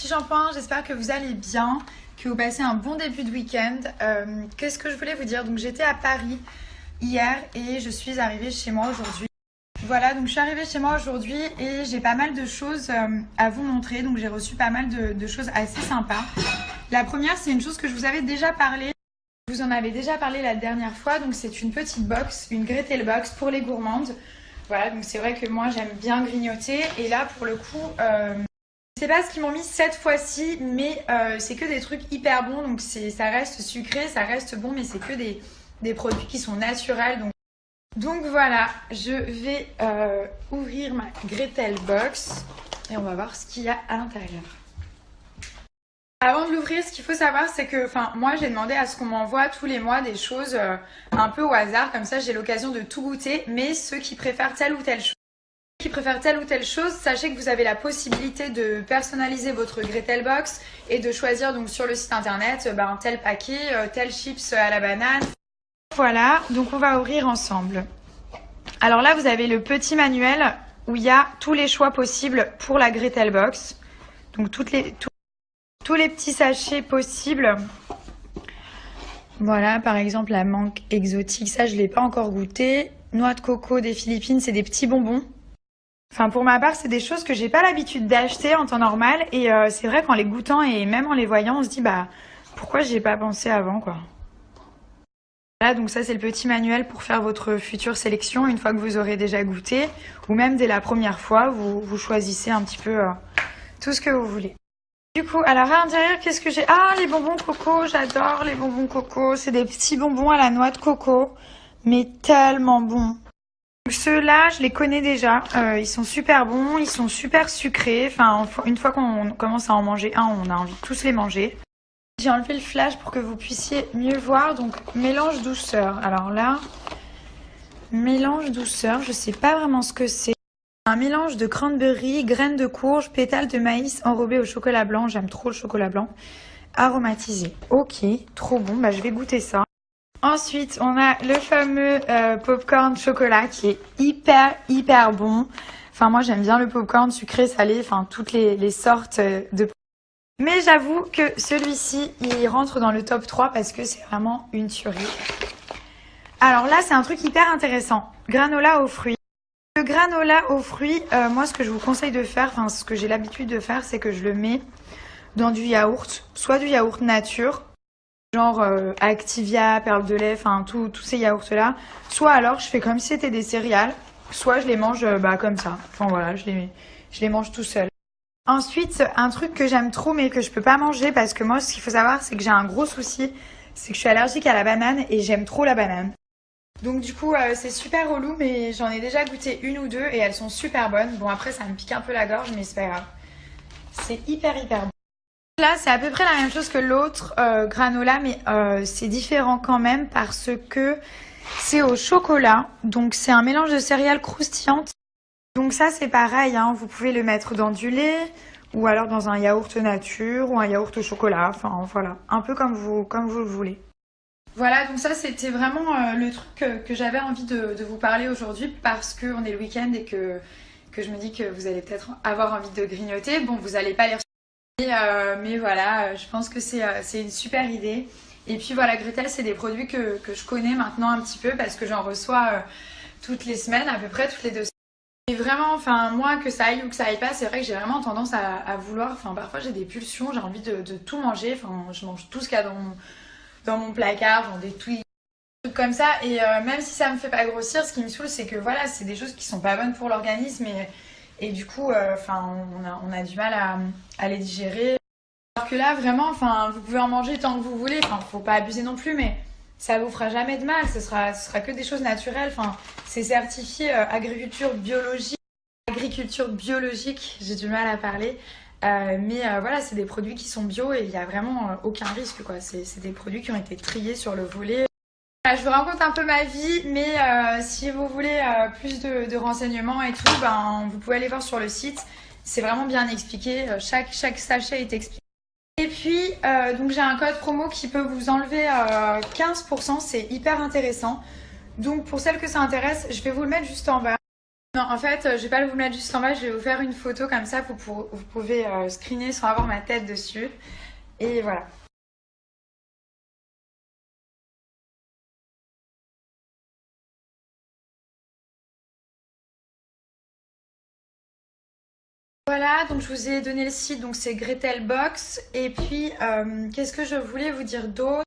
petit shampoing, j'espère que vous allez bien, que vous passez un bon début de week-end. Qu'est-ce que je voulais vous dire? Donc j'étais à Paris hier et je suis arrivée chez moi aujourd'hui. Voilà, donc je suis arrivée chez moi aujourd'hui et j'ai pas mal de choses à vous montrer. Donc j'ai reçu pas mal de choses assez sympas. La première, c'est une chose que je vous avais déjà parlé. Je vous en avais déjà parlé la dernière fois. Donc c'est une petite box, une Gretel box pour les gourmandes. Voilà, donc c'est vrai que moi j'aime bien grignoter. Et là pour le coup, je sais pas ce qu'ils m'ont mis cette fois-ci, mais c'est que des trucs hyper bons. Donc ça reste sucré, ça reste bon, mais c'est que des produits qui sont naturels. Donc voilà, je vais ouvrir ma Gretel box et on va voir ce qu'il y a à l'intérieur. Avant de l'ouvrir, ce qu'il faut savoir, c'est que moi j'ai demandé à ce qu'on m'envoie tous les mois des choses un peu au hasard, comme ça j'ai l'occasion de tout goûter, mais ceux qui préfèrent telle ou telle chose, sachez que vous avez la possibilité de personnaliser votre Gretel box et de choisir donc sur le site internet tel paquet, tel chips à la banane. Voilà, donc on va ouvrir ensemble. Alors là, vous avez le petit manuel où il y a tous les choix possibles pour la Gretel box. Donc tous les petits sachets possibles. Voilà, par exemple la menthe exotique, ça je ne l'ai pas encore goûté. Noix de coco des Philippines, c'est des petits bonbons. Enfin pour ma part, c'est des choses que j'ai pas l'habitude d'acheter en temps normal. Et c'est vrai qu'en les goûtant et même en les voyant, on se dit pourquoi j'y ai pas pensé avant quoi. Voilà, donc ça c'est le petit manuel pour faire votre future sélection une fois que vous aurez déjà goûté. Ou même dès la première fois, vous choisissez un petit peu tout ce que vous voulez. Du coup, alors à l'intérieur, qu'est-ce que j'ai? Ah, les bonbons coco, j'adore les bonbons coco. C'est des petits bonbons à la noix de coco, mais tellement bons. Ceux-là, je les connais déjà. Ils sont super bons, ils sont super sucrés. Enfin, une fois qu'on commence à en manger un, on a envie de tous les manger. J'ai enlevé le flash pour que vous puissiez mieux voir. Donc, mélange douceur. Alors là, mélange douceur, je sais pas vraiment ce que c'est. Un mélange de cranberry, graines de courge, pétales de maïs enrobés au chocolat blanc. J'aime trop le chocolat blanc. Aromatisé. Ok, trop bon. Je vais goûter ça. Ensuite, on a le fameux popcorn chocolat qui est hyper bon. Enfin, moi, j'aime bien le popcorn sucré, salé, enfin, toutes les sortes de. Mais j'avoue que celui-ci, il rentre dans le top 3 parce que c'est vraiment une tuerie. Alors là, c'est un truc hyper intéressant. Granola aux fruits. Le granola aux fruits, moi ce que je vous conseille de faire, enfin ce que j'ai l'habitude de faire, c'est que je le mets dans du yaourt, soit du yaourt nature, genre Activia, perle de lait, enfin tous ces yaourts là, soit alors je fais comme si c'était des céréales, soit je les mange comme ça, enfin voilà, je les mange tout seul. Ensuite, un truc que j'aime trop mais que je peux pas manger parce que moi ce qu'il faut savoir c'est que j'ai un gros souci, c'est que je suis allergique à la banane et j'aime trop la banane. Donc du coup c'est super relou mais j'en ai déjà goûté une ou deux et elles sont super bonnes. Bon après ça me pique un peu la gorge mais c'est pas grave. C'est hyper bon. Là c'est à peu près la même chose que l'autre granola mais c'est différent quand même parce que c'est au chocolat. Donc c'est un mélange de céréales croustillantes. Donc ça c'est pareil, hein, vous pouvez le mettre dans du lait ou alors dans un yaourt nature ou un yaourt au chocolat. Enfin voilà, un peu comme vous le voulez. Voilà, donc ça c'était vraiment le truc que j'avais envie de vous parler aujourd'hui parce qu'on est le week-end et que je me dis que vous allez peut-être avoir envie de grignoter. Bon, vous n'allez pas les recevoir, mais voilà, je pense que c'est une super idée. Et puis voilà, Gretel, c'est des produits que je connais maintenant un petit peu parce que j'en reçois toutes les semaines, à peu près toutes les 2 semaines. Et vraiment, enfin moi, que ça aille ou que ça aille pas, c'est vrai que j'ai vraiment tendance à vouloir, enfin parfois j'ai des pulsions, j'ai envie de tout manger, enfin je mange tout ce qu'il y a dans mon placard, genre des trucs comme ça. Et même si ça me fait pas grossir, ce qui me saoule, c'est que voilà, c'est des choses qui sont pas bonnes pour l'organisme et du coup, on a du mal à les digérer. Alors que là, vraiment, enfin, vous pouvez en manger tant que vous voulez. Enfin, faut pas abuser non plus, mais ça vous fera jamais de mal. Ce sera que des choses naturelles. Enfin, c'est certifié agriculture biologique. Agriculture biologique, j'ai du mal à parler. Mais voilà, c'est des produits qui sont bio et il n'y a vraiment aucun risque quoi. C'est des produits qui ont été triés sur le volet. Voilà, je vous raconte un peu ma vie, mais si vous voulez plus de renseignements et tout, vous pouvez aller voir sur le site. C'est vraiment bien expliqué, chaque sachet est expliqué. Et puis, donc j'ai un code promo qui peut vous enlever 15%, c'est hyper intéressant. Donc pour celles que ça intéresse, je vais vous le mettre juste en bas. Non, en fait, je vais pas vous mettre juste en bas, je vais vous faire une photo comme ça, vous pouvez screener sans avoir ma tête dessus. Et voilà. Voilà, donc je vous ai donné le site, donc c'est Gretel Box. Et puis, qu'est-ce que je voulais vous dire d'autre?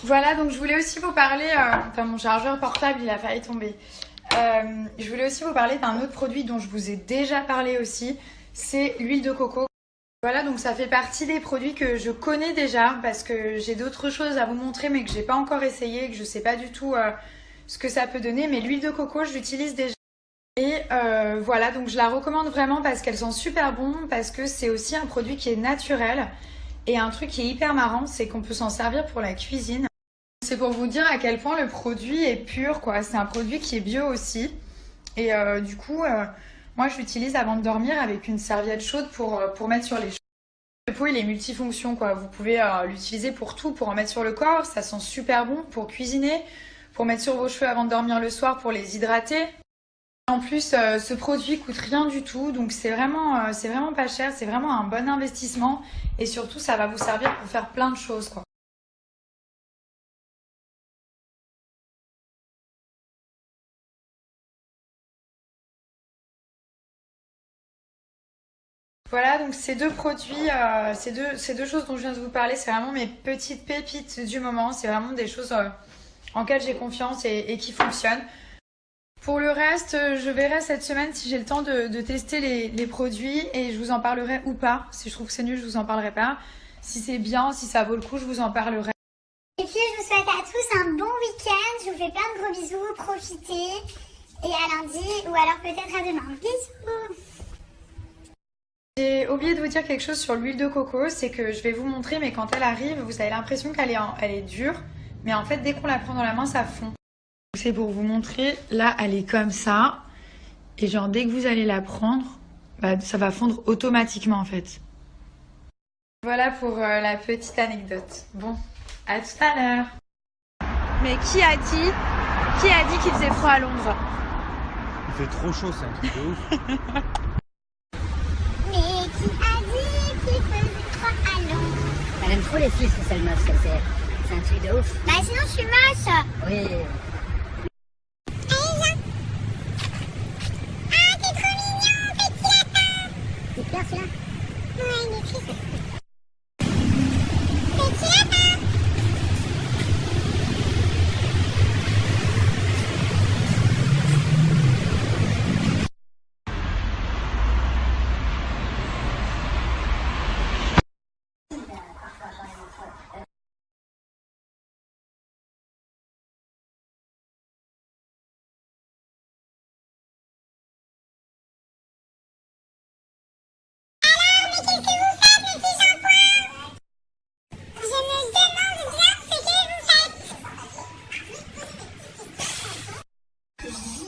Voilà, donc je voulais aussi vous parler, enfin mon chargeur portable il a failli tomber. Je voulais aussi vous parler d'un autre produit dont je vous ai déjà parlé aussi, c'est l'huile de coco. Voilà, donc ça fait partie des produits que je connais déjà parce que j'ai d'autres choses à vous montrer mais que j'ai pas encore essayé, que je sais pas du tout ce que ça peut donner. Mais l'huile de coco, je l'utilise déjà. Et voilà, donc je la recommande vraiment parce qu'elle sent super bon, parce que c'est aussi un produit qui est naturel. Et un truc qui est hyper marrant, c'est qu'on peut s'en servir pour la cuisine. C'est pour vous dire à quel point le produit est pur, quoi. C'est un produit qui est bio aussi. Et du coup, moi je l'utilise avant de dormir avec une serviette chaude pour mettre sur les cheveux. Le pot il est multifonction, quoi. Vous pouvez l'utiliser pour tout, pour en mettre sur le corps, ça sent super bon, pour cuisiner, pour mettre sur vos cheveux avant de dormir le soir pour les hydrater. En plus, ce produit coûte rien du tout, donc c'est vraiment pas cher, c'est vraiment un bon investissement et surtout ça va vous servir pour faire plein de choses, quoi. Voilà, donc ces deux produits, ces deux choses dont je viens de vous parler, c'est vraiment mes petites pépites du moment. C'est vraiment des choses en lesquelles j'ai confiance et qui fonctionnent. Pour le reste, je verrai cette semaine si j'ai le temps de tester les produits et je vous en parlerai ou pas. Si je trouve que c'est nul, je vous en parlerai pas. Si c'est bien, si ça vaut le coup, je vous en parlerai. Et puis je vous souhaite à tous un bon week-end. Je vous fais plein de gros bisous. Profitez. Et à lundi ou alors peut-être à demain. Bisous. J'ai oublié de vous dire quelque chose sur l'huile de coco, c'est que je vais vous montrer, mais quand elle arrive, vous avez l'impression elle est dure, mais en fait, dès qu'on la prend dans la main, ça fond. C'est pour vous montrer, là, elle est comme ça, et genre, dès que vous allez la prendre, bah, ça va fondre automatiquement, en fait. Voilà pour la petite anecdote. Bon, à tout à l'heure. Mais qui a dit qu'il faisait froid à Londres? Il fait trop chaud, c'est un truc de ouf. Mais qui a dit qu'il faisait froid à Londres? Elle aime trop les filles, c'est ça le meuf, c'est un truc de ouf. Bah sinon je suis moche. Oui. Allez viens. Ah t'es trop mignon, petit lapin. C'est clair celui-là? Ouais il est triste. Petit lapin.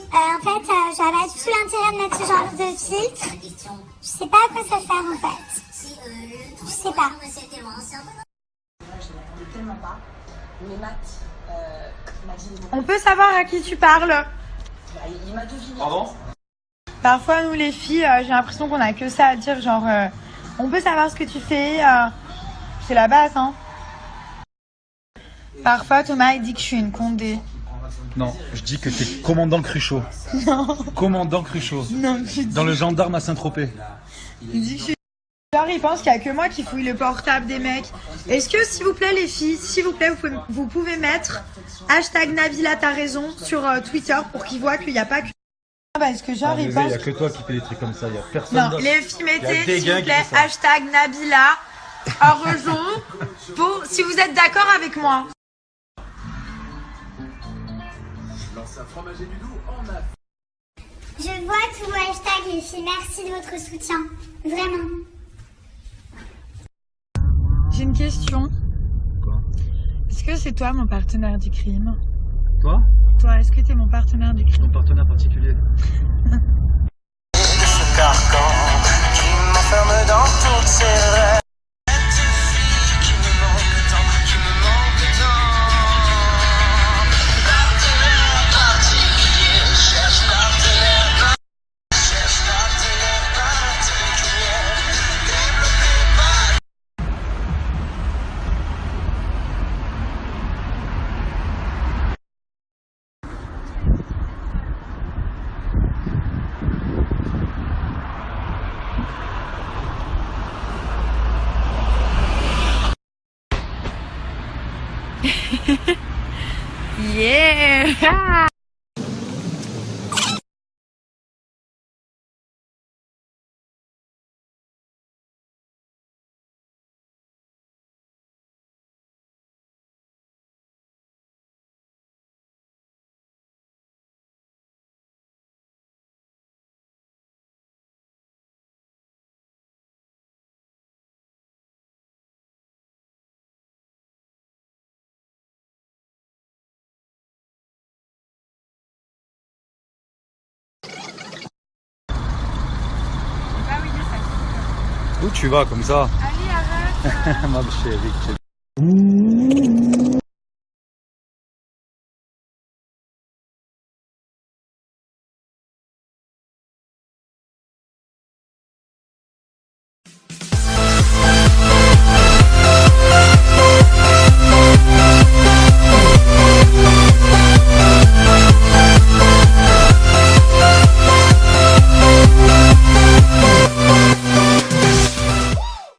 En fait, j'avais pas du tout l'intérêt de mettre ce genre de filtre. Je sais pas à quoi ça sert en fait. Je sais pas. On peut savoir à qui tu parles? Pardon? Parfois, nous les filles, j'ai l'impression qu'on a que ça à dire, genre, on peut savoir ce que tu fais, c'est la base, hein. Parfois, Thomas, il dit que je suis une condé. Non, je dis que t'es commandant Cruchot. Non, Commandant Cruchot. non, tu dis, Dans le gendarme à Saint-Tropez. il dit que je suis... Genre, il pense qu'il n'y a que moi qui fouille le portable des mecs. Est-ce que, s'il vous plaît, les filles, s'il vous plaît, vous pouvez mettre hashtag Nabila t'as raison sur Twitter pour qu'ils voient qu'il n'y a pas que... Parce que genre, il Il pense... n'y a que toi qui fais des trucs comme ça, il n'y a personne Non, d'autre. les filles, Il y a mettez, des s'il gars vous qui plaît, font ça. hashtag Nabila a raison pour... si vous êtes d'accord avec moi. Je vois tous vos hashtags les filles. Merci de votre soutien. Vraiment. J'ai une question. Quoi? Est-ce que c'est toi mon partenaire du crime? Toi? Toi, est-ce que t'es mon partenaire du crime? Ton partenaire particulier. Ce carcan qui m'enferme dans toutes ses rêves. Yeah. Où tu vas comme ça? Allez, arrête. Ma chérie.